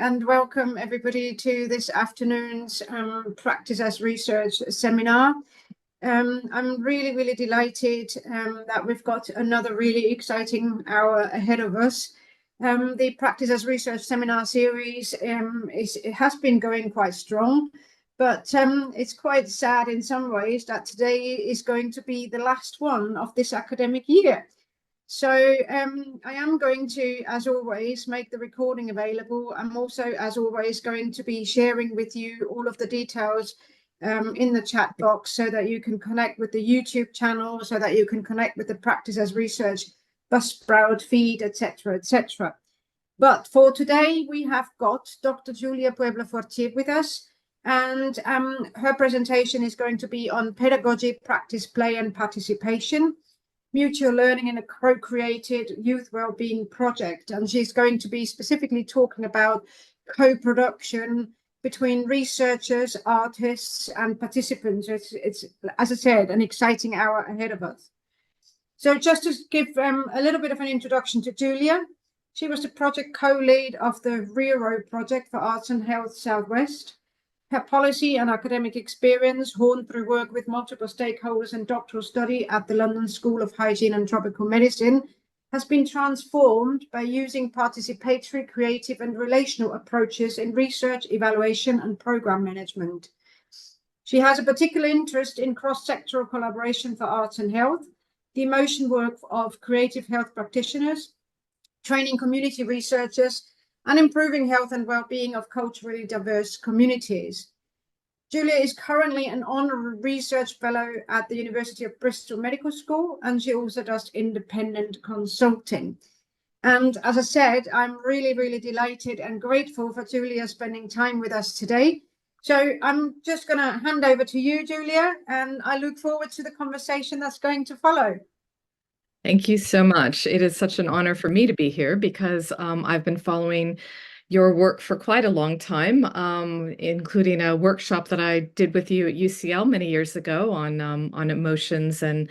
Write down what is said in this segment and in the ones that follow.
And welcome everybody to this afternoon's Practice as Research seminar. I'm really delighted that we've got another really exciting hour ahead of us. The Practice as Research seminar series it has been going quite strong, but it's quite sad in some ways that today is going to be the last one of this academic year. So I am going to, as always, make the recording available. I'm also, as always, going to be sharing with you all of the details in the chat box so that you can connect with the YouTube channel, so that you can connect with the Practice as Research Buzzsprout feed, etc., etc. But for today, we have got Dr. Julia Puebla Fortier with us, and her presentation is going to be on pedagogy, practice, play, and participation. Mutual learning in a co-created youth wellbeing project, and she's going to be specifically talking about co-production between researchers, artists, and participants. It's, as I said, an exciting hour ahead of us. So just to give a little bit of an introduction to Julia, she was the project co-lead of the RIRO project for Arts and Health Southwest. Her policy and academic experience, honed through work with multiple stakeholders and doctoral study at the London School of Hygiene and Tropical Medicine, has been transformed by using participatory, creative and relational approaches in research, evaluation and program management. She has a particular interest in cross-sectoral collaboration for arts and health, the emotion work of creative health practitioners, training community researchers, and improving health and well-being of culturally diverse communities. Julia is currently an honorary research fellow at the University of Bristol Medical School, and she also does independent consulting. And as I said, I'm really delighted and grateful for Julia spending time with us today. So I'm just going to hand over to you, Julia, and I look forward to the conversation that's going to follow. Thank you so much. It is such an honor for me to be here because I've been following your work for quite a long time, including a workshop that I did with you at UCL many years ago on emotions and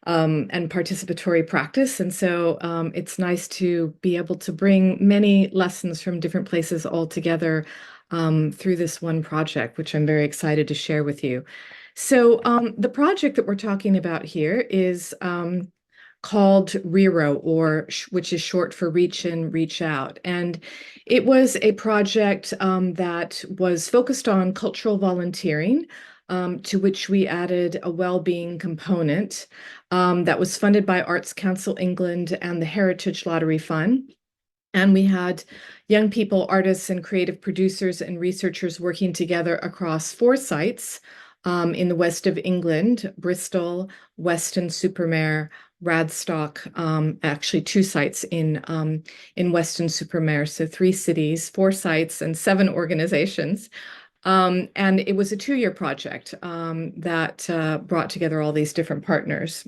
participatory practice. And so it's nice to be able to bring many lessons from different places all together through this one project, which I'm very excited to share with you. So the project that we're talking about here is called RIRO, which is short for Reach In, Reach Out. And it was a project that was focused on cultural volunteering, to which we added a well-being component that was funded by Arts Council England and the Heritage Lottery Fund. And we had young people, artists, and creative producers and researchers working together across 4 sites in the west of England: Bristol, Weston-super-Mare, Radstock, actually 2 sites in Weston-super-Mare, so 3 cities, 4 sites, and 7 organizations. And it was a 2-year project that brought together all these different partners.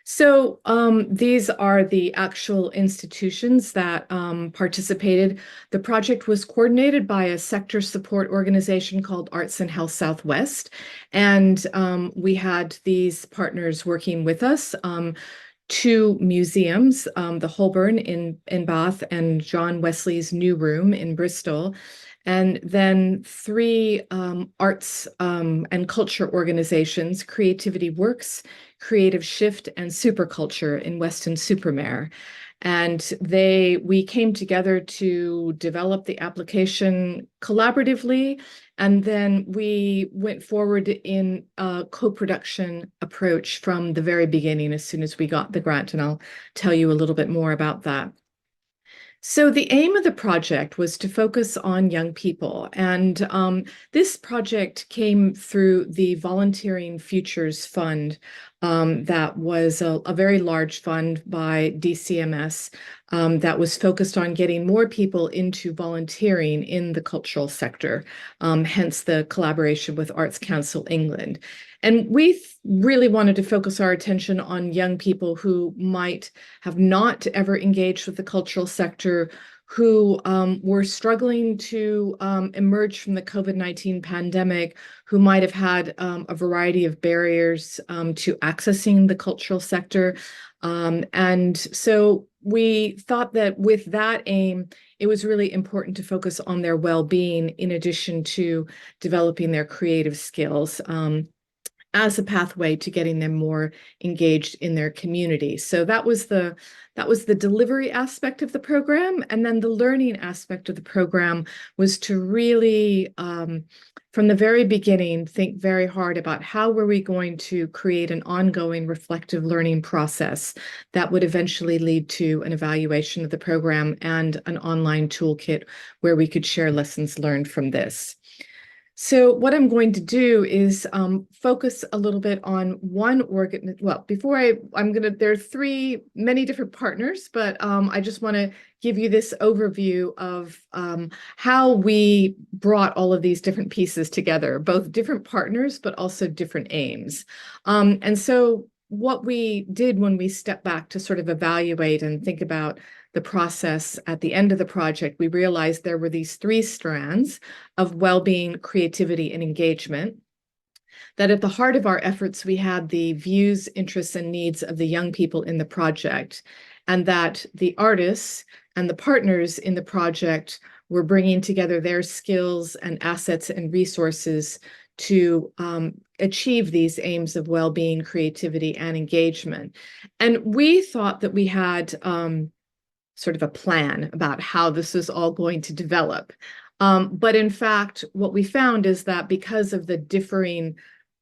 So these are the actual institutions that participated. The project was coordinated by a sector support organization called Arts and Health Southwest. And we had these partners working with us. 2 museums, the Holborn in Bath and John Wesley's New Room in Bristol. And then 3 arts and culture organizations: Creativity Works, Creative Shift, and Superculture in Weston-super-Mare. And we came together to develop the application collaboratively, and then we went forward in a co-production approach from the very beginning as soon as we got the grant, and I'll tell you a little bit more about that. So the aim of the project was to focus on young people, and this project came through the Volunteering Futures Fund. That was a very large fund by DCMS that was focused on getting more people into volunteering in the cultural sector, hence the collaboration with Arts Council England. And we really wanted to focus our attention on young people who might have not ever engaged with the cultural sector, who were struggling to emerge from the COVID-19 pandemic, who might have had a variety of barriers to accessing the cultural sector. And so we thought that with that aim, it was really important to focus on their well-being in addition to developing their creative skills. As a pathway to getting them more engaged in their community. So that was the delivery aspect of the program. And then the learning aspect of the program was to really, from the very beginning, think very hard about how were we going to create an ongoing reflective learning process that would eventually lead to an evaluation of the program and an online toolkit where we could share lessons learned from this. So what I'm going to do is focus a little bit on one organ. Well, there are many different partners, but I just want to give you this overview of how we brought all of these different pieces together, both different partners, but also different aims. And so what we did when we stepped back to sort of evaluate and think about the process at the end of the project, we realized there were these three strands of well-being, creativity, and engagement. That at the heart of our efforts, we had the views, interests, and needs of the young people in the project, and that the artists and the partners in the project were bringing together their skills and assets and resources to achieve these aims of well-being, creativity, and engagement. And we thought that we had sort of a plan about how this is all going to develop. But in fact, what we found is that because of the differing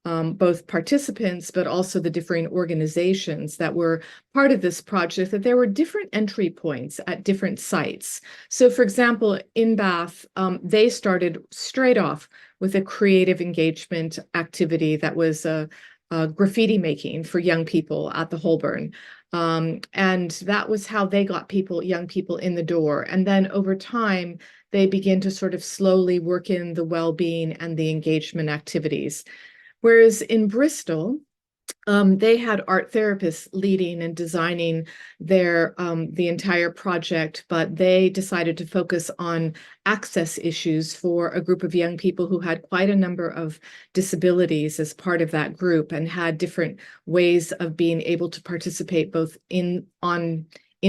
both participants, but also the differing organizations that were part of this project, that there were different entry points at different sites. So for example, in Bath, they started straight off with a creative engagement activity that was graffiti making for young people at the Holborn. And that was how they got young people in the door. And then over time, they begin to sort of slowly work in the well-being and the engagement activities. Whereas in Bristol, they had art therapists leading and designing the entire project, but they decided to focus on access issues for a group of young people who had quite a number of disabilities as part of that group and had different ways of being able to participate both in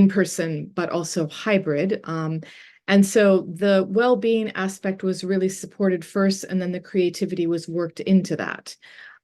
person, but also hybrid. And so the well-being aspect was really supported first, and then the creativity was worked into that.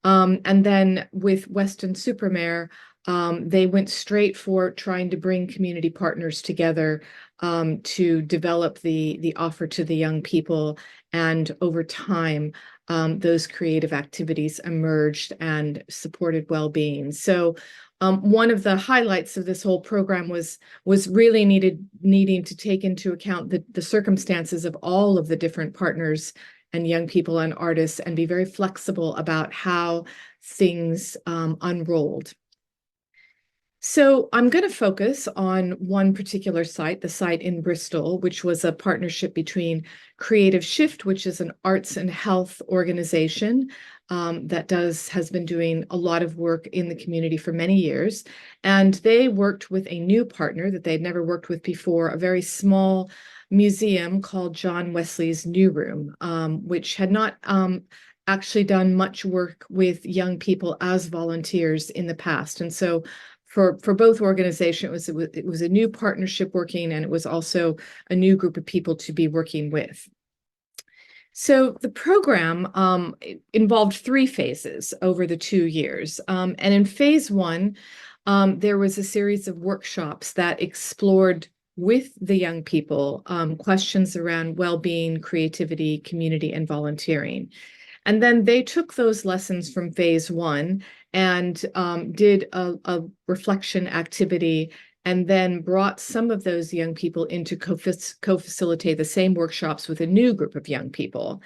And then with Weston-super-Mare, they went straight for trying to bring community partners together to develop the offer to the young people. And over time, those creative activities emerged and supported well-being. So one of the highlights of this whole program was really needing to take into account the circumstances of all of the different partners and young people and artists, and be very flexible about how things unrolled. So I'm going to focus on one particular site, the site in Bristol, which was a partnership between Creative Shift, which is an arts and health organization that has been doing a lot of work in the community for many years. And they worked with a new partner that they'd never worked with before, a very small museum called John Wesley's New Room, which had not actually done much work with young people as volunteers in the past. And so for both organizations, it was a new partnership working, and it was also a new group of people to be working with. So the program involved 3 phases over the 2 years. And in phase 1, there was a series of workshops that explored with the young people questions around well-being, creativity, community, and volunteering. And then they took those lessons from phase 1 and did a reflection activity, and then brought some of those young people in to co-facilitate the same workshops with a new group of young people.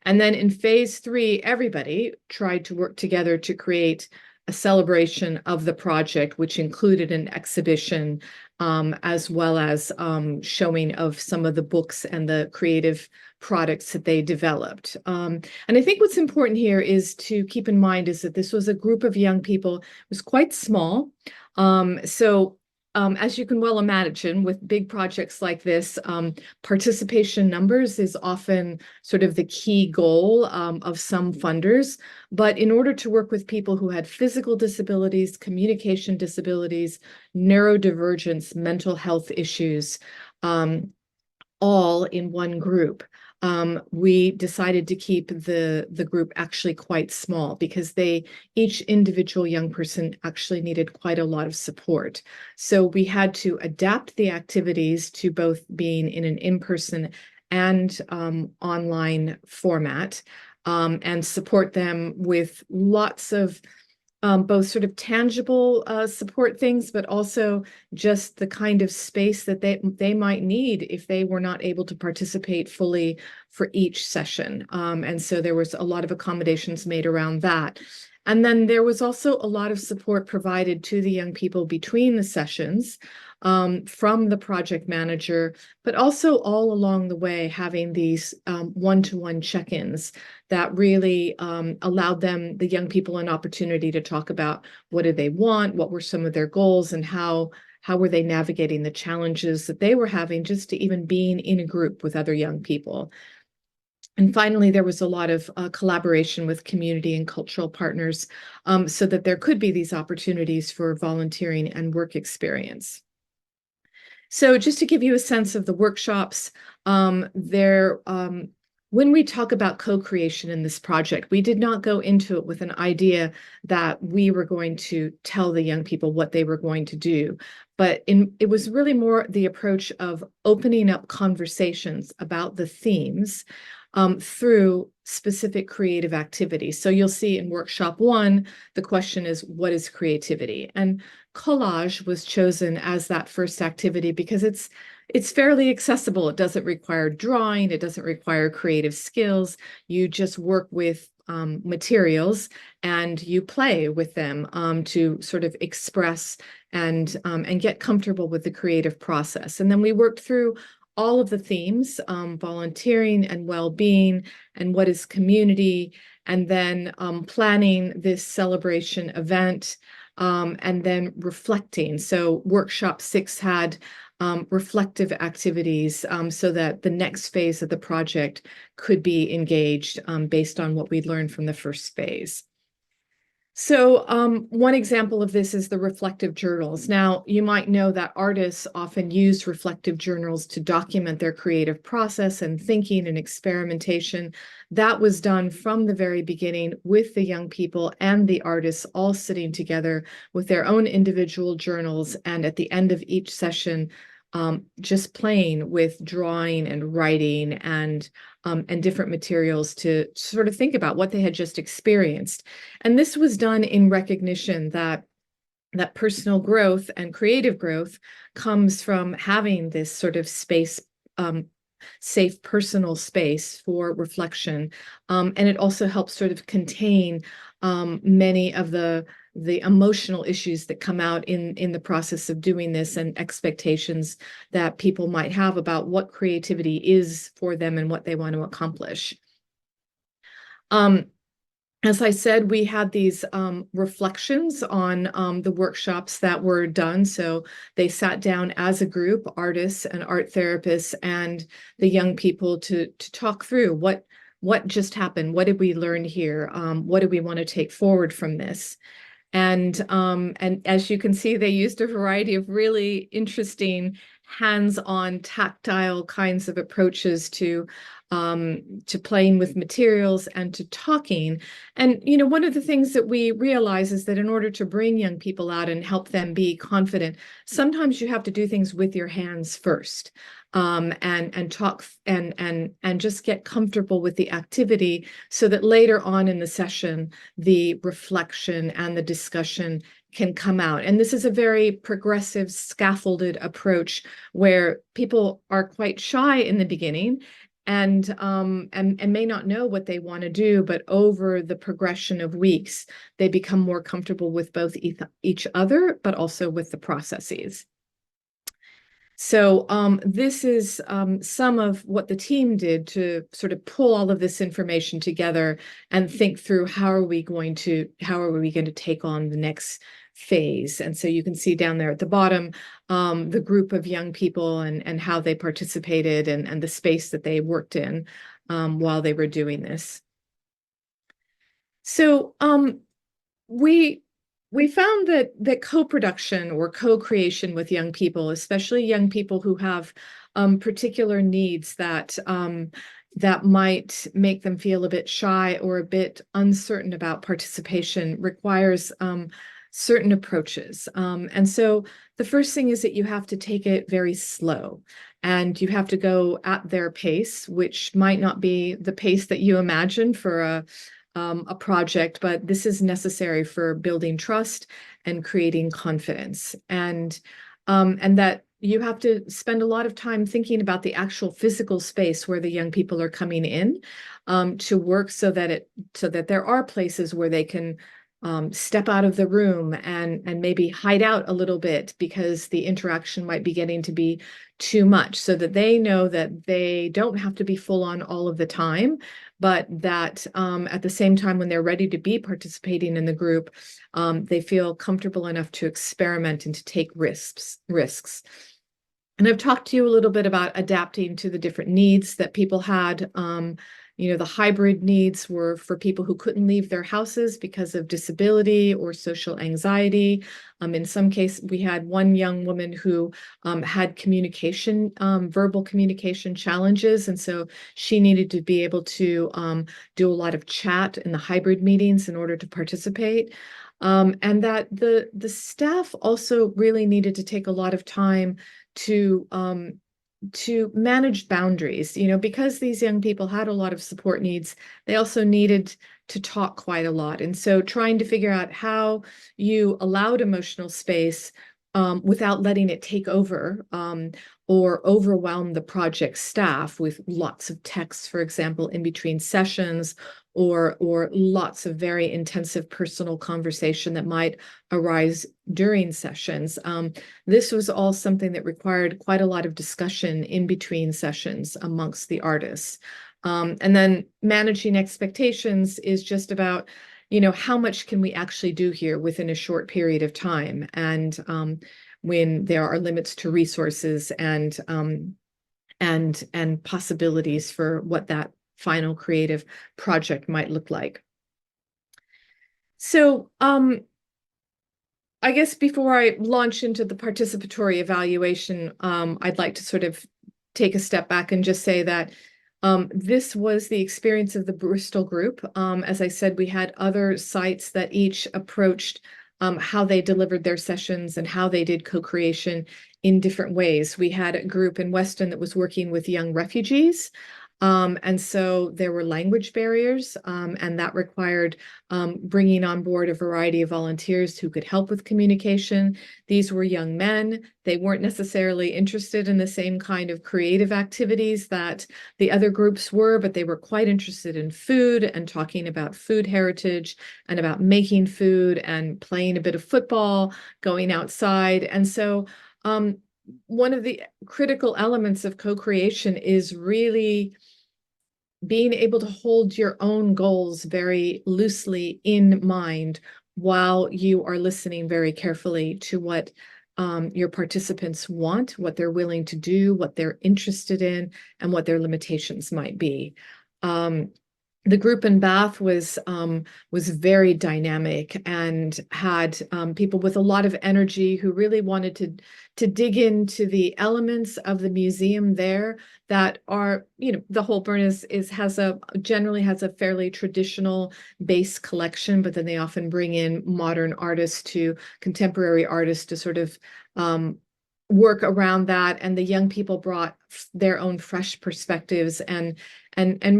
And then in phase 3, everybody tried to work together to create a celebration of the project, which included an exhibition, as well as showing of some of the books and the creative products that they developed. And I think what's important here is to keep in mind is that this was a group of young people. It was quite small. So as you can well imagine, with big projects like this, participation numbers is often sort of the key goal of some funders. But in order to work with people who had physical disabilities, communication disabilities, neurodivergence, mental health issues, all in one group, we decided to keep the group actually quite small because each individual young person actually needed quite a lot of support. So we had to adapt the activities to both being in an in-person and online format, and support them with lots of both sort of tangible support things, but also just the kind of space that they might need if they were not able to participate fully for each session. And so there was a lot of accommodations made around that. And then there was also a lot of support provided to the young people between the sessions, from the project manager, but also all along the way having these one-to-one check-ins that really allowed the young people, an opportunity to talk about what did they want, what were some of their goals, and how were they navigating the challenges that they were having just to even being in a group with other young people. And finally, there was a lot of collaboration with community and cultural partners, so that there could be these opportunities for volunteering and work experience. So just to give you a sense of the workshops, when we talk about co-creation in this project, we did not go into it with an idea that we were going to tell the young people what they were going to do, but it was really more the approach of opening up conversations about the themes through specific creative activities. So you'll see in workshop 1, the question is, what is creativity? And collage was chosen as that first activity because it's fairly accessible. It doesn't require drawing. It doesn't require creative skills. You just work with materials and you play with them to sort of express and get comfortable with the creative process. And then we worked through all of the themes, volunteering and well-being, and what is community, and then planning this celebration event, and then reflecting. So workshop 6 had reflective activities so that the next phase of the project could be engaged based on what we learned from the first phase. So one example of this is the reflective journals. Now, you might know that artists often use reflective journals to document their creative process and thinking and experimentation. That was done from the very beginning with the young people and the artists all sitting together with their own individual journals, and at the end of each session, just playing with drawing and writing and different materials to sort of think about what they had just experienced. And this was done in recognition that personal growth and creative growth comes from having this sort of space, safe personal space for reflection. And it also helps sort of contain many of the emotional issues that come out in the process of doing this, and expectations that people might have about what creativity is for them and what they want to accomplish. As I said, we had these reflections on the workshops that were done. So they sat down as a group, artists and art therapists and the young people to talk through what just happened, what did we learn here, what do we want to take forward from this. And as you can see, they used a variety of really interesting hands-on, tactile kinds of approaches to playing with materials and to talking. And, you know, one of the things that we realize is that in order to bring young people out and help them be confident, sometimes you have to do things with your hands first. And talk and just get comfortable with the activity so that later on in the session, the reflection and the discussion can come out. And this is a very progressive, scaffolded approach where people are quite shy in the beginning and may not know what they want to do, but over the progression of weeks, they become more comfortable with both each other, but also with the processes. So this is some of what the team did to sort of pull all of this information together and think through how are we going to take on the next phase. And so you can see down there at the bottom the group of young people and how they participated and the space that they worked in while they were doing this. So we found that co-production or co-creation with young people, especially young people who have particular needs that that might make them feel a bit shy or a bit uncertain about participation, requires certain approaches. And so the first thing is that you have to take it very slow. And you have to go at their pace, which might not be the pace that you imagine for a project, but this is necessary for building trust and creating confidence. And that you have to spend a lot of time thinking about the actual physical space where the young people are coming in to work, so that there are places where they can step out of the room and maybe hide out a little bit because the interaction might be getting to be too much, so that they know that they don't have to be full on all of the time, but that at the same time, when they're ready to be participating in the group, they feel comfortable enough to experiment and to take risks. And I've talked to you a little bit about adapting to the different needs that people had. The hybrid needs were for people who couldn't leave their houses because of disability or social anxiety. In some cases, we had one young woman who had communication, verbal communication challenges, and so she needed to be able to do a lot of chat in the hybrid meetings in order to participate. And that the staff also really needed to take a lot of time to manage boundaries, because these young people had a lot of support needs. They also needed to talk quite a lot. And so trying to figure out how you allowed emotional space without letting it take over or overwhelm the project staff with lots of texts, for example, in between sessions, or lots of very intensive personal conversation that might arise during sessions. This was all something that required quite a lot of discussion in between sessions amongst the artists. And then managing expectations is just about, how much can we actually do here within a short period of time? And when there are limits to resources and possibilities for what that final creative project might look like. So I guess before I launch into the participatory evaluation, I'd like to sort of take a step back and just say that this was the experience of the Bristol group. As I said, we had other sites that each approached how they delivered their sessions and how they did co-creation in different ways. We had a group in Weston that was working with young refugees. And so there were language barriers, and that required bringing on board a variety of volunteers who could help with communication. These were young men. They weren't necessarily interested in the same kind of creative activities that the other groups were, but they were quite interested in food and talking about food heritage and about making food and playing a bit of football, going outside. And so one of the critical elements of co-creation is really being able to hold your own goals very loosely in mind while you are listening very carefully to what your participants want, what they're willing to do, what they're interested in, and what their limitations might be. The group in Bath was very dynamic and had people with a lot of energy who really wanted to dig into the elements of the museum there that are, the Holborn generally has a fairly traditional base collection, but then they often bring in modern artists contemporary artists to sort of work around that, and the young people brought their own fresh perspectives and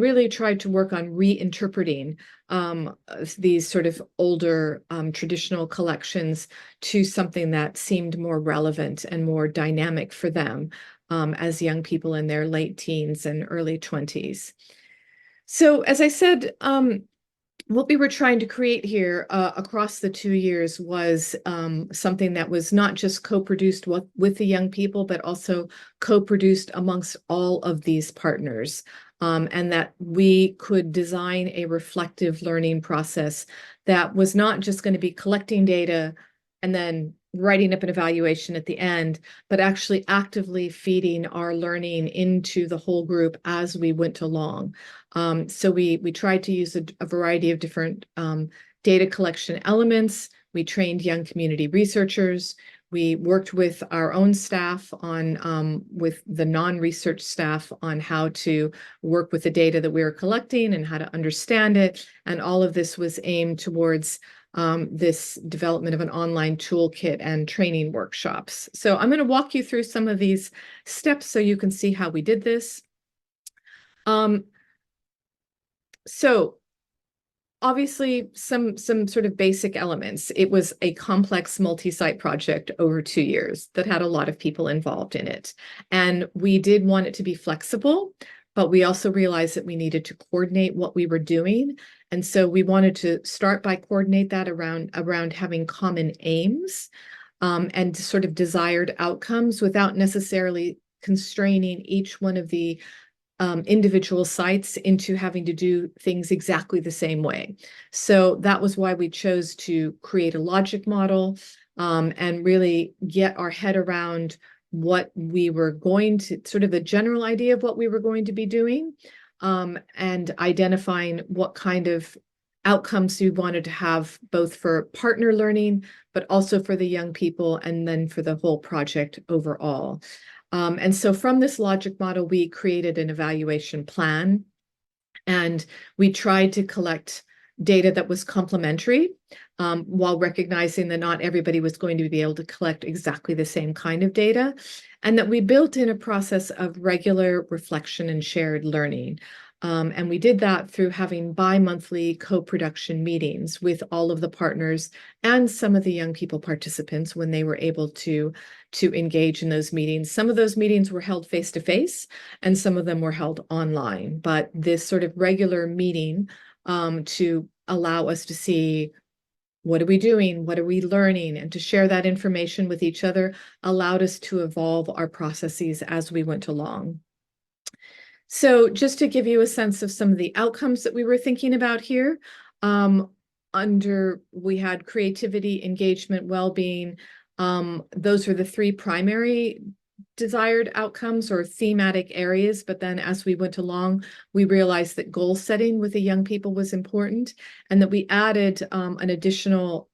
really tried to work on reinterpreting these sort of older traditional collections to something that seemed more relevant and more dynamic for them as young people in their late teens and early 20s. So as I said, what we were trying to create here across the 2 years was something that was not just co-produced with the young people, but also co-produced amongst all of these partners, and that we could design a reflective learning process that was not just going to be collecting data and then writing up an evaluation at the end, but actually actively feeding our learning into the whole group as we went along. So we tried to use a variety of different data collection elements. We trained young community researchers. We worked with our own staff on with the non-research staff on how to work with the data that we were collecting and how to understand it. And all of this was aimed towards this development of an online toolkit and training workshops. So I'm going to walk you through some of these steps so you can see how we did this. So obviously some sort of basic elements. It was a complex multi-site project over 2 years that had a lot of people involved in it. And we did want it to be flexible, but we also realized that we needed to coordinate what we were doing. And so we wanted to start by coordinate that around having common aims and sort of desired outcomes without necessarily constraining each one of the individual sites into having to do things exactly the same way. So that was why we chose to create a logic model and really get our head around what we were going to, sort of the general idea of what we were going to be doing, and identifying what kind of outcomes we wanted to have both for partner learning, but also for the young people and then for the whole project overall. And so from this logic model, we created an evaluation plan, and we tried to collect data that was complementary, while recognizing that not everybody was going to be able to collect exactly the same kind of data, and that we built in a process of regular reflection and shared learning. And we did that through having bi-monthly co-production meetings with all of the partners and some of the young people participants when they were able to engage in those meetings. Some of those meetings were held face-to-face and some of them were held online, but this sort of regular meeting to allow us to see what are we doing, what are we learning, and to share that information with each other allowed us to evolve our processes as we went along. So just to give you a sense of some of the outcomes that we were thinking about here, we had creativity, engagement, well-being. Those are the 3 primary desired outcomes or thematic areas. But then as we went along, we realized that goal setting with the young people was important, and that we added an additional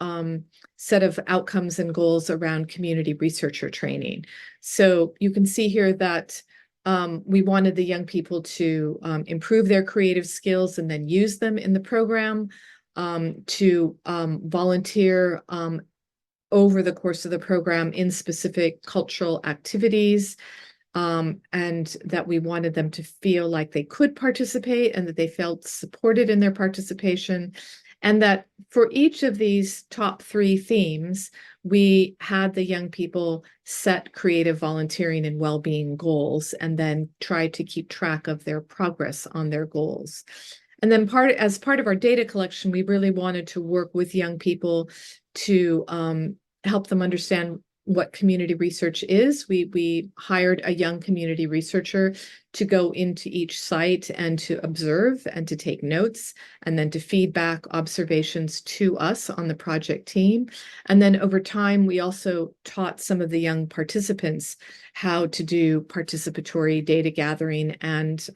set of outcomes and goals around community researcher training. So you can see here that we wanted the young people to improve their creative skills and then use them in the program, to volunteer over the course of the program in specific cultural activities, and that we wanted them to feel like they could participate and that they felt supported in their participation. And that for each of these top 3 themes, we had the young people set creative volunteering and well-being goals and then try to keep track of their progress on their goals. And then as part of our data collection, we really wanted to work with young people to help them understand what community research is. We hired a young community researcher to go into each site and to observe and to take notes, and then to feed back observations to us on the project team. And then over time, we also taught some of the young participants how to do participatory data gathering and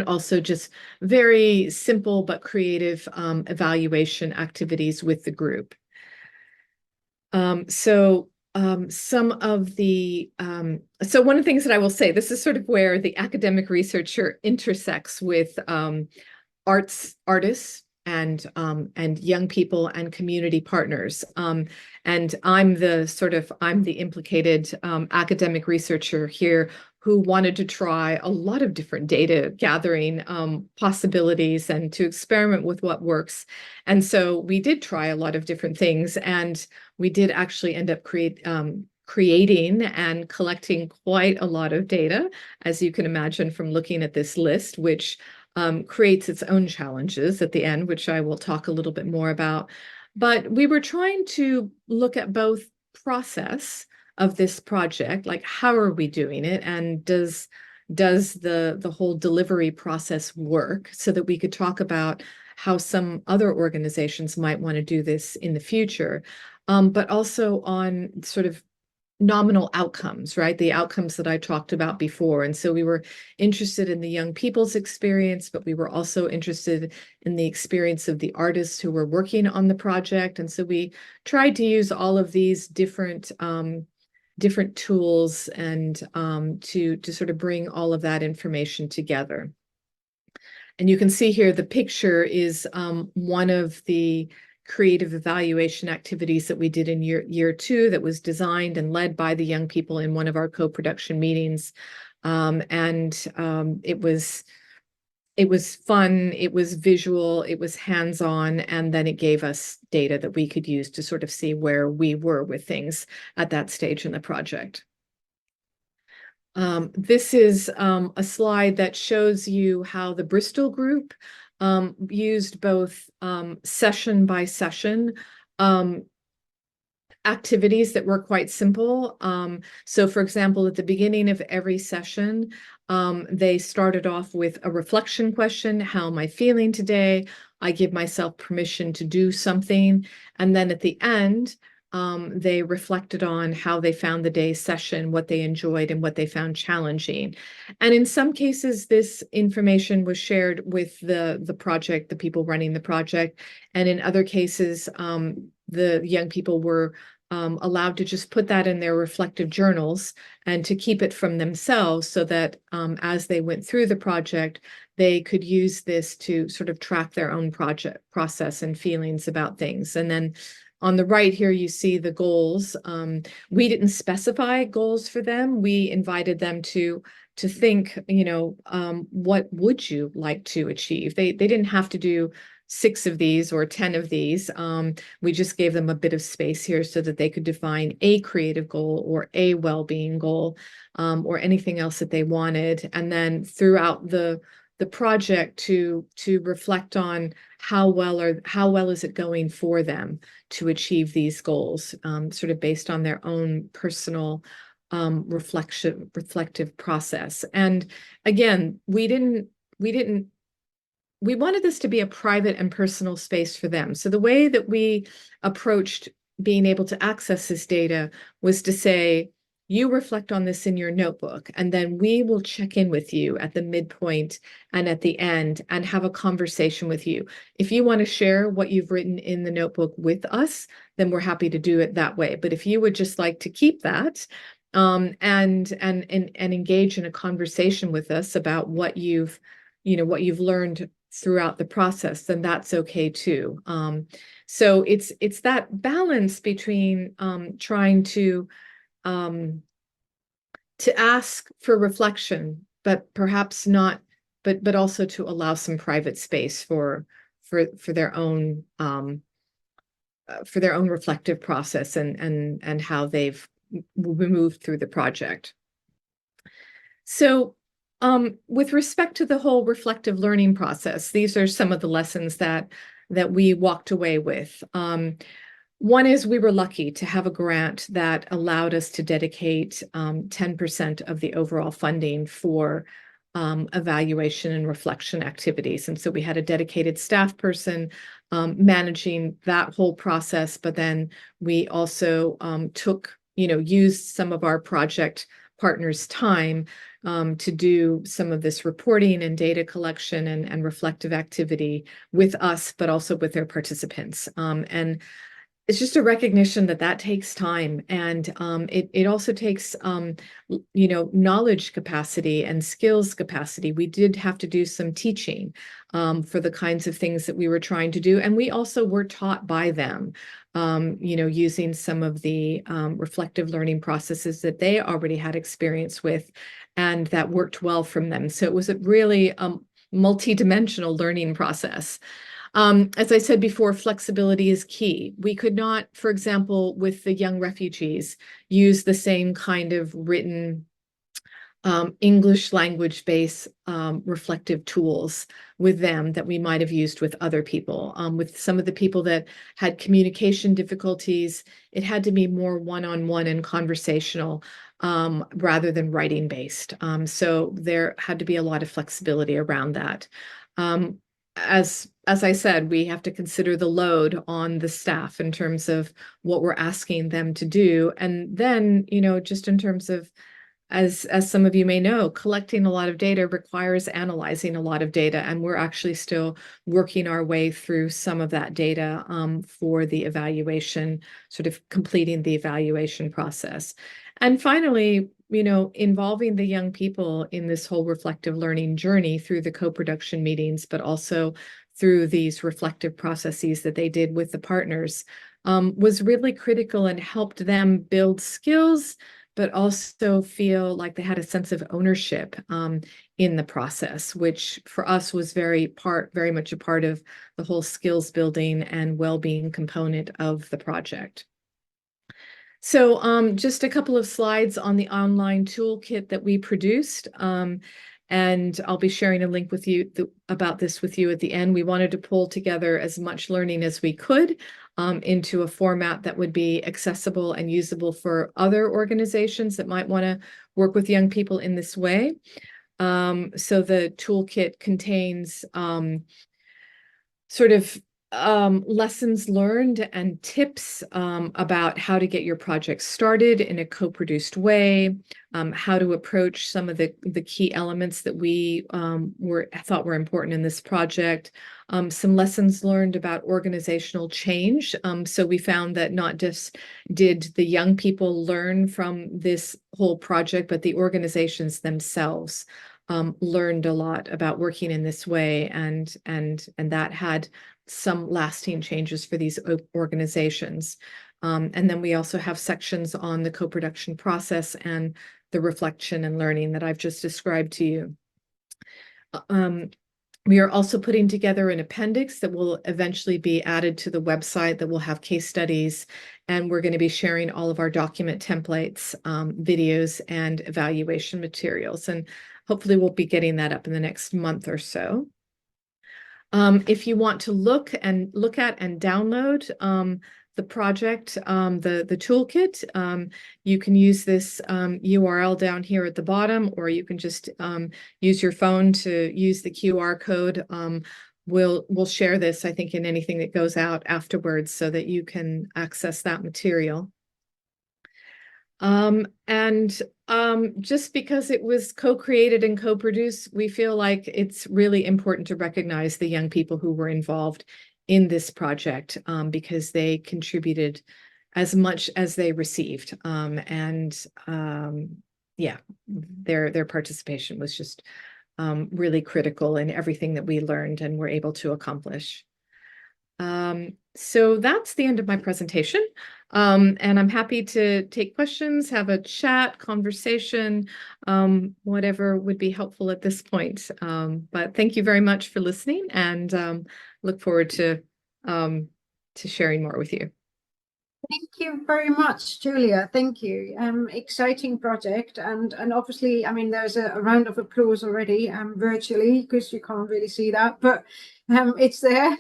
also just very simple but creative evaluation activities with the group. So one of the things that I will say, this is sort of where the academic researcher intersects with artists and young people and community partners. And I'm the implicated academic researcher here who wanted to try a lot of different data gathering possibilities and to experiment with what works. And so we did try a lot of different things, and we did actually end up creating and collecting quite a lot of data, as you can imagine from looking at this list, which creates its own challenges at the end, which I will talk a little bit more about. But we were trying to look at both process of this project, like how are we doing it, and does the whole delivery process work, so that we could talk about how some other organizations might want to do this in the future, but also on sort of nominal outcomes, right? The outcomes that I talked about before. And so we were interested in the young people's experience, but we were also interested in the experience of the artists who were working on the project. And so we tried to use all of these different tools and to sort of bring all of that information together. And you can see here the picture is one of the creative evaluation activities that we did in year 2 that was designed and led by the young people in one of our co-production meetings. It was fun, it was visual, it was hands-on, and then it gave us data that we could use to sort of see where we were with things at that stage in the project. This is a slide that shows you how the Bristol group used both session by session activities that were quite simple. So for example, at the beginning of every session, they started off with a reflection question. How am I feeling today? I give myself permission to do something. And then at the end, they reflected on how they found the day's session, what they enjoyed, and what they found challenging. And in some cases, this information was shared with the project, the people running the project. And in other cases, the young people were allowed to just put that in their reflective journals and to keep it from themselves, so that as they went through the project, they could use this to sort of track their own project process and feelings about things. And then on the right here, you see the goals. We didn't specify goals for them. We invited them to think, what would you like to achieve? They didn't have to do 6 of these or 10 of these. We just gave them a bit of space here so that they could define a creative goal or a well-being goal, or anything else that they wanted. And then throughout the project to reflect on how well is it going for them to achieve these goals, sort of based on their own personal reflective process. And again, we wanted this to be a private and personal space for them. So the way that we approached being able to access this data was to say, you reflect on this in your notebook, and then we will check in with you at the midpoint and at the end and have a conversation with you. If you want to share what you've written in the notebook with us, then we're happy to do it that way. But if you would just like to keep that and engage in a conversation with us about what you've learned throughout the process, then that's okay too. So it's that balance between trying to ask for reflection, but perhaps not, but also to allow some private space for their own reflective process and how they've moved through the project. So with respect to the whole reflective learning process, these are some of the lessons that we walked away with. One is we were lucky to have a grant that allowed us to dedicate 10% of the overall funding for evaluation and reflection activities. And so we had a dedicated staff person managing that whole process, but then we also used some of our project partners' time to do some of this reporting and data collection and reflective activity with us, but also with their participants. And it's just a recognition that takes time, and it also takes knowledge capacity and skills capacity. We did have to do some teaching for the kinds of things that we were trying to do, and we also were taught by them, using some of the reflective learning processes that they already had experience with, and that worked well from them. So it was a really multi-dimensional learning process. As I said before, flexibility is key. We could not, for example, with the young refugees, use the same kind of written English language-based reflective tools with them that we might have used with other people. With some of the people that had communication difficulties, it had to be more one-on-one and conversational rather than writing-based. So there had to be a lot of flexibility around that. Um, as I said, we have to consider the load on the staff in terms of what we're asking them to do. And then, just in terms of as some of you may know, collecting a lot of data requires analyzing a lot of data, and we're actually still working our way through some of that data for the evaluation, sort of completing the evaluation process. And finally, involving the young people in this whole reflective learning journey through the co-production meetings, but also through these reflective processes that they did with the partners, was really critical and helped them build skills, but also feel like they had a sense of ownership in the process, which for us was very much a part of the whole skills building and well-being component of the project. So just a couple of slides on the online toolkit that we produced. And I'll be sharing a link with you about this with you at the end. We wanted to pull together as much learning as we could into a format that would be accessible and usable for other organizations that might want to work with young people in this way. So the toolkit contains sort of lessons learned and tips about how to get your project started in a co-produced way, how to approach some of the key elements that we thought were important in this project, some lessons learned about organizational change. So we found that not just did the young people learn from this whole project, but the organizations themselves learned a lot about working in this way, and that had some lasting changes for these organizations. And then we also have sections on the co-production process and the reflection and learning that I've just described to you. We are also putting together an appendix that will eventually be added to the website that will have case studies, and we're going to be sharing all of our document templates, videos, and evaluation materials. And hopefully we'll be getting that up in the next month or so. If you want to look at and download the project, the toolkit, you can use this URL down here at the bottom, or you can just use your phone to use the QR code. We'll share this, I think, in anything that goes out afterwards so that you can access that material. Just because it was co-created and co-produced, we feel like it's really important to recognize the young people who were involved in this project because they contributed as much as they received. Yeah, their participation was just really critical in everything that we learned and were able to accomplish. So that's the end of my presentation. And I'm happy to take questions, have a chat, conversation, whatever would be helpful at this point. But thank you very much for listening, and look forward to sharing more with you. Thank you very much, Julia. Thank you. Exciting project, and obviously, I mean, there's a round of applause already, virtually, because you can't really see that, but it's there.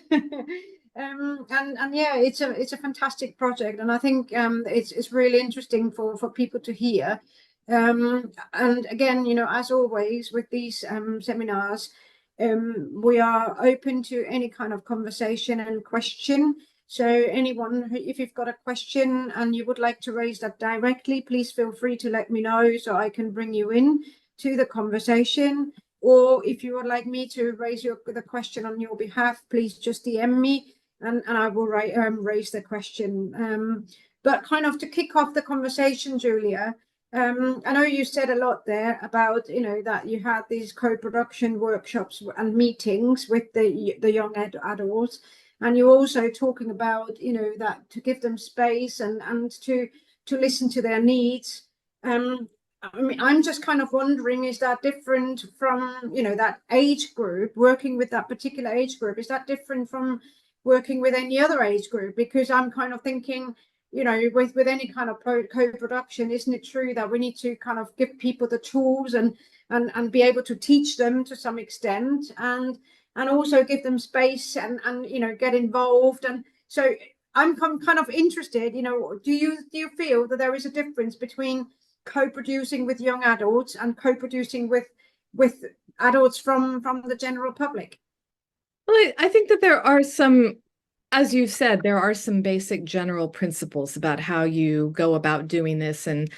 And yeah, it's a fantastic project, and I think it's really interesting for people to hear. And again, as always with these seminars, we are open to any kind of conversation and question. So anyone, if you've got a question and you would like to raise that directly, please feel free to let me know so I can bring you in to the conversation. Or if you would like me to raise the question on your behalf, please just DM me and I will raise the question. But kind of to kick off the conversation, Julia, I know you said a lot there about, that you had these co-production workshops and meetings with the young adults. And you're also talking about, that to give them space and to listen to their needs. I mean, I'm just kind of wondering, is that different from, that age group, working with that particular age group? Is that different from working with any other age group? Because I'm kind of thinking, you know, with any kind of co-production, isn't it true that we need to kind of give people the tools and be able to teach them to some extent, and also give them space and you know, get involved. And so I'm kind of interested, you know, do you feel that there is a difference between co-producing with young adults and co-producing with adults from the general public? Well, I think that there are some, as you've said, there are some basic general principles about how you go about doing this, and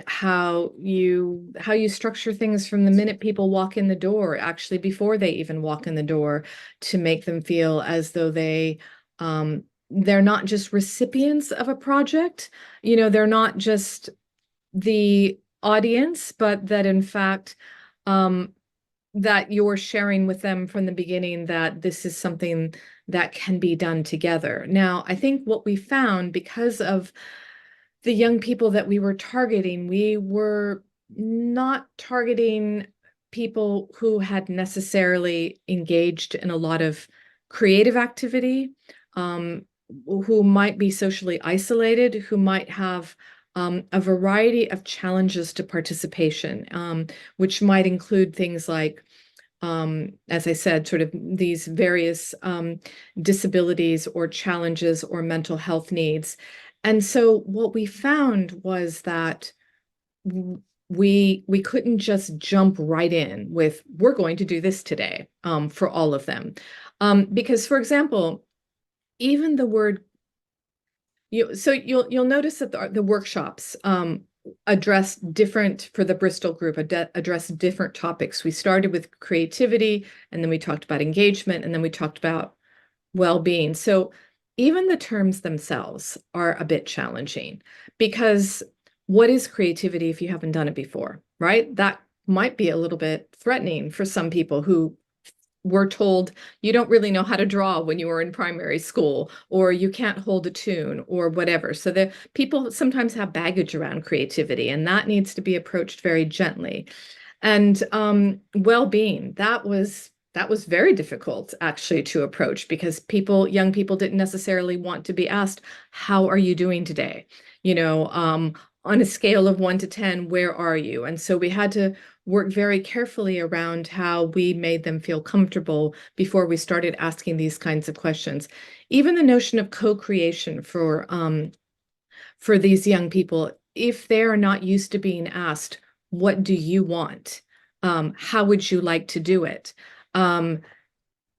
how you structure things from the minute people walk in the door, actually before they even walk in the door, to make them feel as though they're not just recipients of a project. You know, they're not just the audience, but that in fact, that you're sharing with them from the beginning that this is something that can be done together. Now, I think what we found, because of the young people that we were targeting, we were not targeting people who had necessarily engaged in a lot of creative activity, who might be socially isolated, who might have a variety of challenges to participation, which might include things like, as I said, sort of these various disabilities or challenges or mental health needs. And so what we found was that we couldn't just jump right in with, we're going to do this today, for all of them. Because, for example, even the word, you'll notice that the workshops address different, for the Bristol group, address different topics. We started with creativity, and then we talked about engagement, and then we talked about well-being. So even the terms themselves are a bit challenging, because what is creativity if you haven't done it before, right? That might be a little bit threatening for some people who were told you don't really know how to draw when you were in primary school, or you can't hold a tune, or whatever. So the people sometimes have baggage around creativity, and that needs to be approached very gently. And well-being, that was very difficult actually to approach, because young people didn't necessarily want to be asked, how are you doing today? You know, on a scale of 1 to 10, where are you? And so we had to work very carefully around how we made them feel comfortable before we started asking these kinds of questions. Even the notion of co-creation for these young people, if they are not used to being asked, what do you want? How would you like to do it?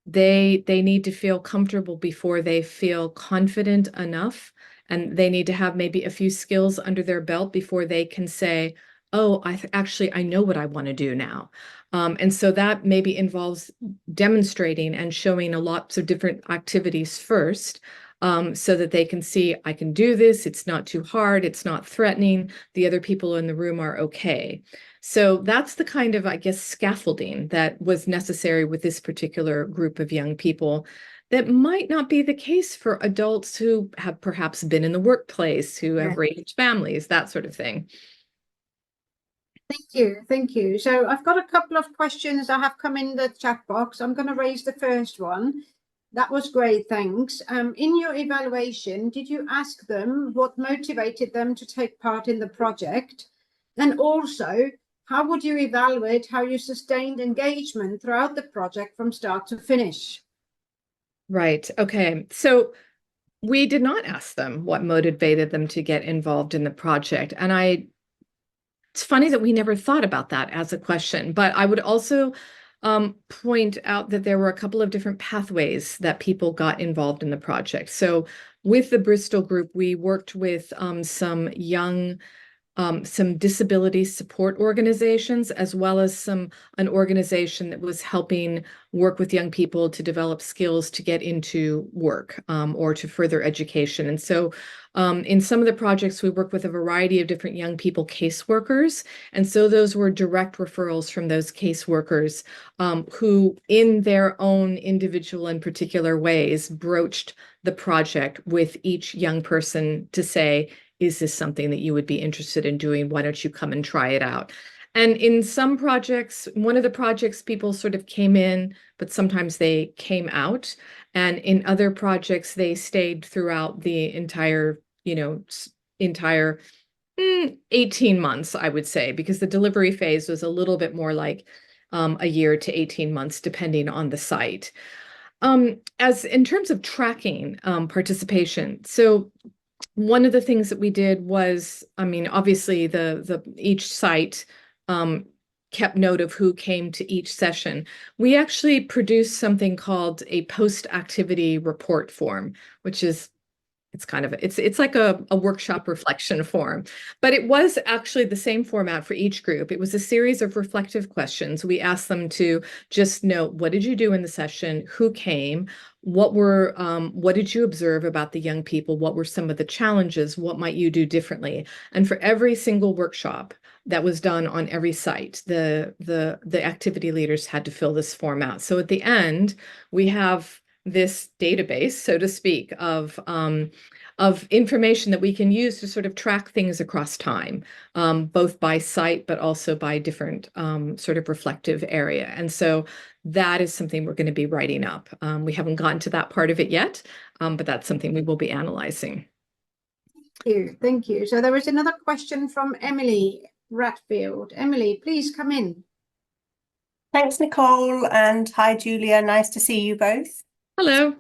They need to feel comfortable before they feel confident enough, and they need to have maybe a few skills under their belt before they can say, oh, I know what I want to do now. And so that maybe involves demonstrating and showing lots of different activities first, so that they can see, I can do this, it's not too hard, it's not threatening, the other people in the room are okay. So that's the kind of, I guess, scaffolding that was necessary with this particular group of young people, that might not be the case for adults who have perhaps been in the workplace, who have raised families, that sort of thing. Thank you. So I've got a couple of questions that have come in the chat box. I'm going to raise the first one. That was great, thanks. In your evaluation, did you ask them what motivated them to take part in the project? And also, how would you evaluate how you sustained engagement throughout the project from start to finish? Right. Okay. So we did not ask them what motivated them to get involved in the project. And it's funny that we never thought about that as a question, but I would also point out that there were a couple of different pathways that people got involved in the project. So with the Bristol group, we worked with some disability support organizations, as well as an organization that was helping work with young people to develop skills to get into work, or to further education. And so in some of the projects, we work with a variety of different young people caseworkers. And so those were direct referrals from those caseworkers, who in their own individual and particular ways broached the project with each young person to say, is this something that you would be interested in doing? Why don't you come and try it out? And in some projects, one of the projects, people sort of came in, but sometimes they came out. And in other projects, they stayed throughout the entire entire 18 months, I would say, because the delivery phase was a little bit more like a year to 18 months, depending on the site. As in terms of tracking participation, so one of the things that we did was, I mean, obviously each site kept note of who came to each session. We actually produced something called a post-activity report form, which is it's like a workshop reflection form, but it was actually the same format for each group. It was a series of reflective questions. We asked them to just note, what did you do in the session? Who came? What did you observe about the young people? What were some of the challenges? What might you do differently? And for every single workshop that was done on every site, the activity leaders had to fill this form out. So at the end, we have this database, so to speak, of information that we can use to sort of track things across time, both by site, but also by different sort of reflective area. And so that is something we're going to be writing up. We haven't gotten to that part of it yet, but that's something we will be analyzing. Thank you. So there was another question from Emily Ratfield. Emily, please come in. Thanks, Nicole, and hi, Julia. Nice to see you both. Hello.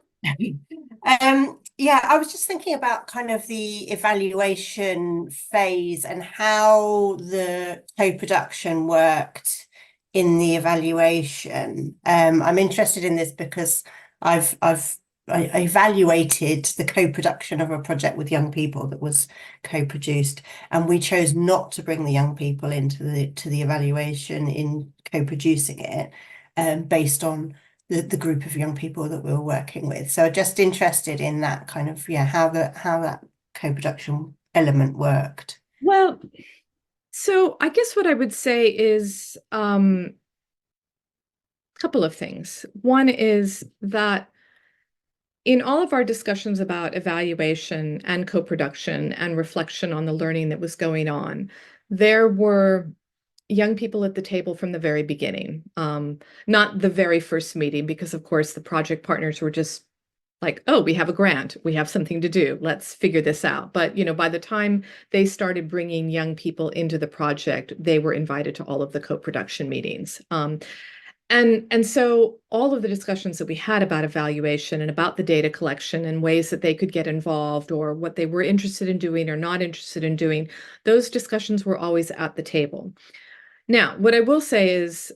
Yeah, I was just thinking about kind of the evaluation phase and how the co-production worked in the evaluation. I'm interested in this because I evaluated the co-production of a project with young people that was co-produced, and we chose not to bring the young people into the evaluation in co-producing it, based on the group of young people that we were working with. So just interested in that kind of, how that co-production element worked. Well, so I guess what I would say is a couple of things. One is that in all of our discussions about evaluation and co-production and reflection on the learning that was going on, there were young people at the table from the very beginning. Not the very first meeting, because of course the project partners were just like, oh, we have a grant, we have something to do, let's figure this out. But by the time they started bringing young people into the project, they were invited to all of the co-production meetings. And so all of the discussions that we had about evaluation and about the data collection and ways that they could get involved, or what they were interested in doing or not interested in doing, those discussions were always at the table. Now, what I will say is,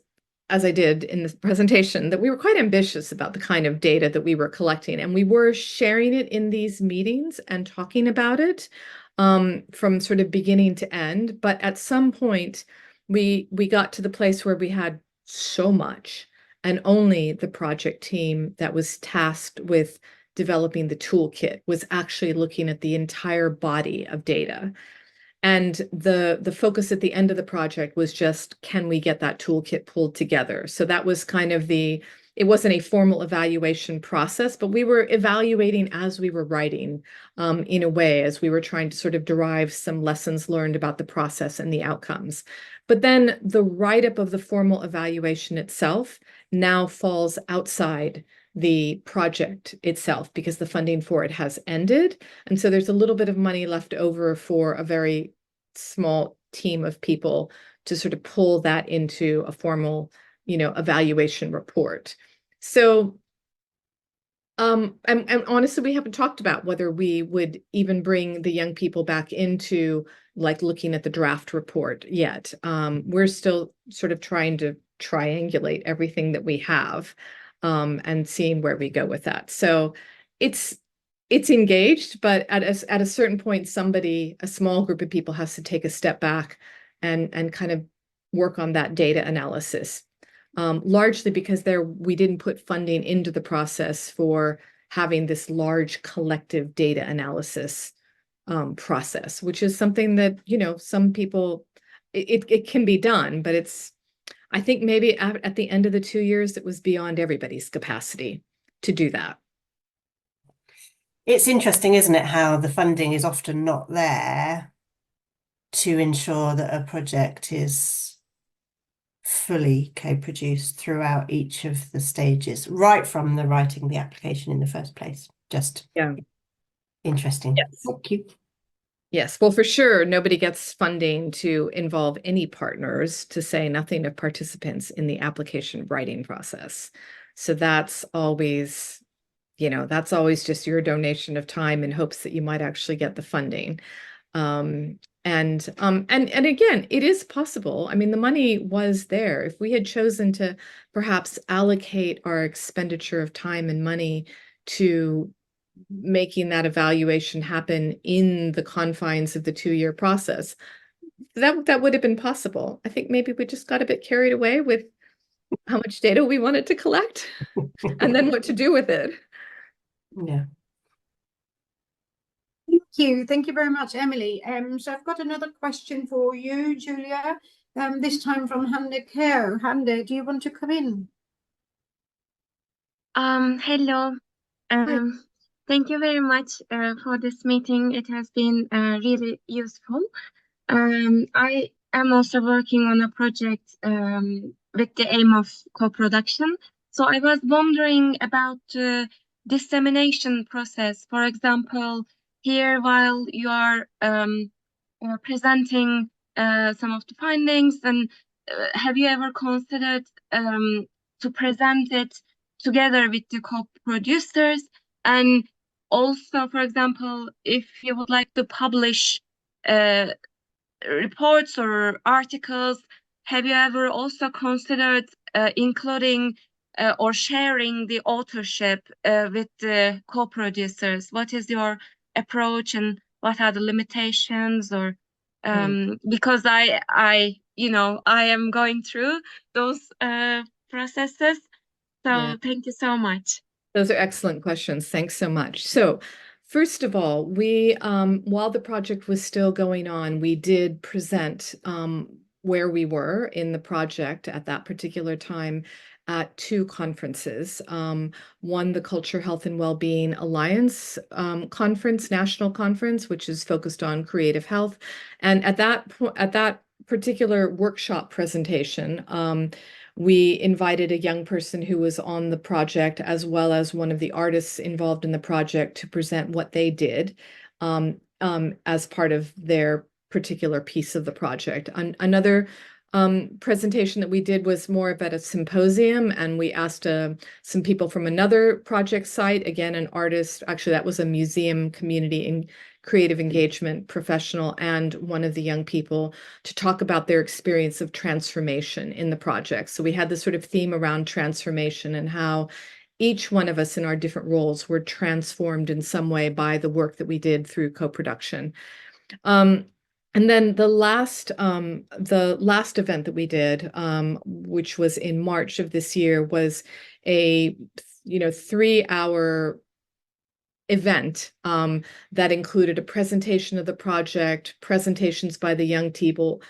as I did in this presentation, that we were quite ambitious about the kind of data that we were collecting, and we were sharing it in these meetings and talking about it from sort of beginning to end. But at some point, we got to the place where we had so much, and only the project team that was tasked with developing the toolkit was actually looking at the entire body of data. And the focus at the end of the project was just, can we get that toolkit pulled together? So that was kind of it wasn't a formal evaluation process, but we were evaluating as we were writing, in a way, as we were trying to sort of derive some lessons learned about the process and the outcomes. But then the write-up of the formal evaluation itself now falls outside the project itself, because the funding for it has ended. And so there's a little bit of money left over for a very small team of people to sort of pull that into a formal, evaluation report. So, and honestly, we haven't talked about whether we would even bring the young people back into like looking at the draft report yet. We're still sort of trying to triangulate everything that we have, and seeing where we go with that. So it's engaged, but at a certain point, a small group of people has to take a step back and kind of work on that data analysis. Largely because we didn't put funding into the process for having this large collective data analysis process, which is something that, some people, it can be done, but I think maybe at the end of the 2 years, it was beyond everybody's capacity to do that. It's interesting, isn't it, how the funding is often not there to ensure that a project is fully co-produced throughout each of the stages, right from the writing the application in the first place. Just interesting. Yes. Thank you. Yes, well, for sure, nobody gets funding to involve any partners, to say nothing of participants in the application writing process. So that's always, that's always just your donation of time in hopes that you might actually get the funding. And again, it is possible. I mean, the money was there. If we had chosen to perhaps allocate our expenditure of time and money to making that evaluation happen in the confines of the 2-year process, that would have been possible. I think maybe we just got a bit carried away with how much data we wanted to collect and then what to do with it. Yeah. Thank you very much, Emily. So I've got another question for you, Julia. This time from Hande Kerr. Hande, do you want to come in? Hello. Hi. Thank you very much for this meeting. It has been really useful. I am also working on a project with the aim of co-production. So I was wondering about the dissemination process. For example, here while you are presenting some of the findings, and have you ever considered to present it together with the co-producers? And also, for example, if you would like to publish reports or articles, have you ever also considered including or sharing the authorship with the co-producers? What is your approach and what are the limitations? Or because I am going through those processes. So Yeah. thank you so much. Those are excellent questions. Thanks so much. So, first of all, while the project was still going on, we did present where we were in the project at that particular time at 2 conferences. One, the Culture, Health, and Wellbeing Alliance conference, national conference, which is focused on creative health. And at that particular workshop presentation, we invited a young person who was on the project, as well as one of the artists involved in the project, to present what they did as part of their particular piece of the project. Another presentation that we did was more of at a symposium, and we asked some people from another project site, again, an artist, actually that was a museum community and creative engagement professional, and one of the young people, to talk about their experience of transformation in the project. So we had this sort of theme around transformation and how each one of us in our different roles were transformed in some way by the work that we did through co-production. And then the last event that we did, which was in March of this year, was a 3-hour event that included a presentation of the project, presentations by the young people,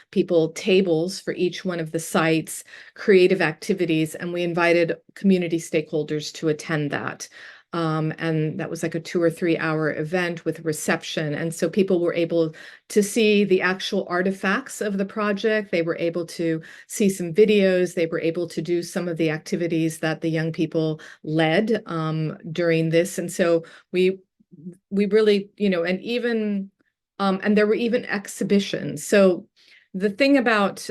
tables for each one of the sites, creative activities, and we invited community stakeholders to attend that. And that was like a 2 or 3 hour event with reception. And so people were able to see the actual artifacts of the project. They were able to see some videos. They were able to do some of the activities that the young people led during this. And so we really, and there were even exhibitions. So the thing about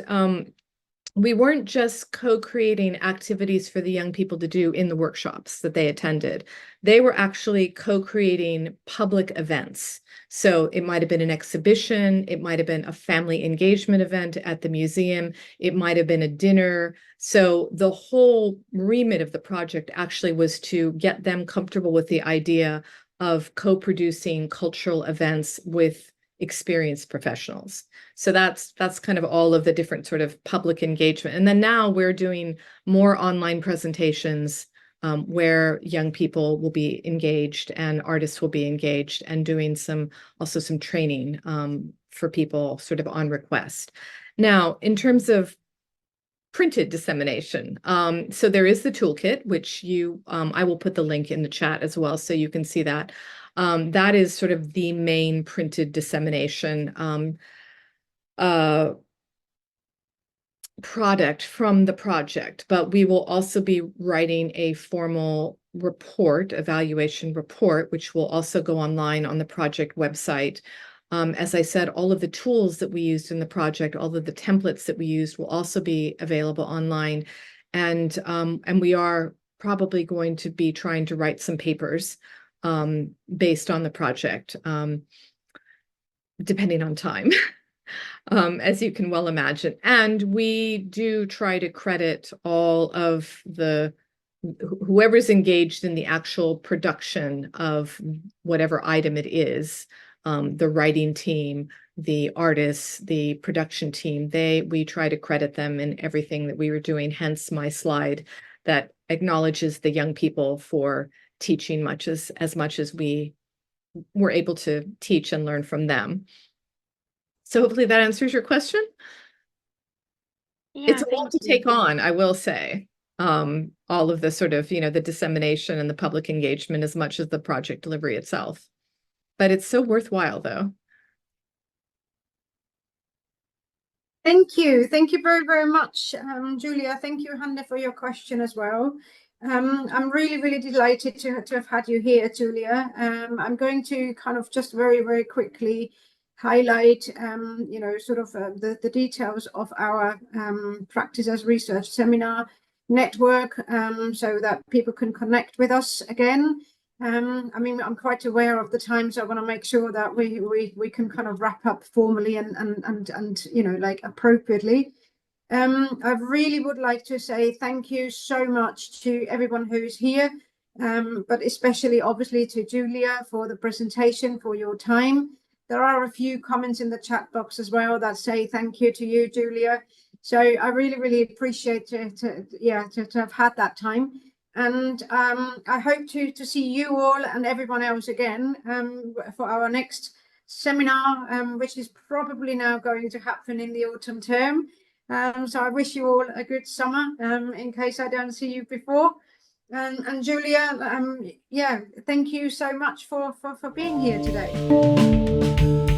we weren't just co-creating activities for the young people to do in the workshops that they attended. They were actually co-creating public events. So it might have been an exhibition, it might have been a family engagement event at the museum, it might have been a dinner. So the whole remit of the project actually was to get them comfortable with the idea of co-producing cultural events with experienced professionals. So that's kind of all of the different sort of public engagement. And then now we're doing more online presentations where young people will be engaged and artists will be engaged, and doing also some training for people sort of on request. Now, in terms of printed dissemination, so there is the toolkit, which I will put the link in the chat as well, so you can see that. That is sort of the main printed dissemination product from the project, but we will also be writing a formal evaluation report, which will also go online on the project website, As I said, all of the tools that we used in the project, all of the templates that we used will also be available online. And we are probably going to be trying to write some papers based on the project, depending on time, as you can well imagine. And we do try to credit all of whoever's engaged in the actual production of whatever item it is, the writing team, the artists, the production team, we try to credit them in everything that we were doing, hence my slide that acknowledges the young people for teaching as much as we were able to teach and learn from them. So hopefully that answers your question. Yeah, It's a lot to take on, I will say. All of the sort of, the dissemination and the public engagement as much as the project delivery itself. But it's so worthwhile, though. Thank you. Thank you very, very much, Julia. Thank you, Hannah, for your question as well. I'm really, really delighted to have had you here, Julia. I'm going to kind of just very, very quickly highlight, sort of the details of our Practice as Research seminar network, so that people can connect with us again. I mean, I'm quite aware of the time, so I want to make sure that we can kind of wrap up formally and like appropriately. I really would like to say thank you so much to everyone who's here, but especially obviously to Julia for the presentation, for your time. There are a few comments in the chat box as well that say thank you to you, Julia. So I really, really appreciate to have had that time. And I hope to see you all and everyone else again for our next seminar, which is probably now going to happen in the autumn term. So I wish you all a good summer in case I don't see you before. And Julia, thank you so much for being here today.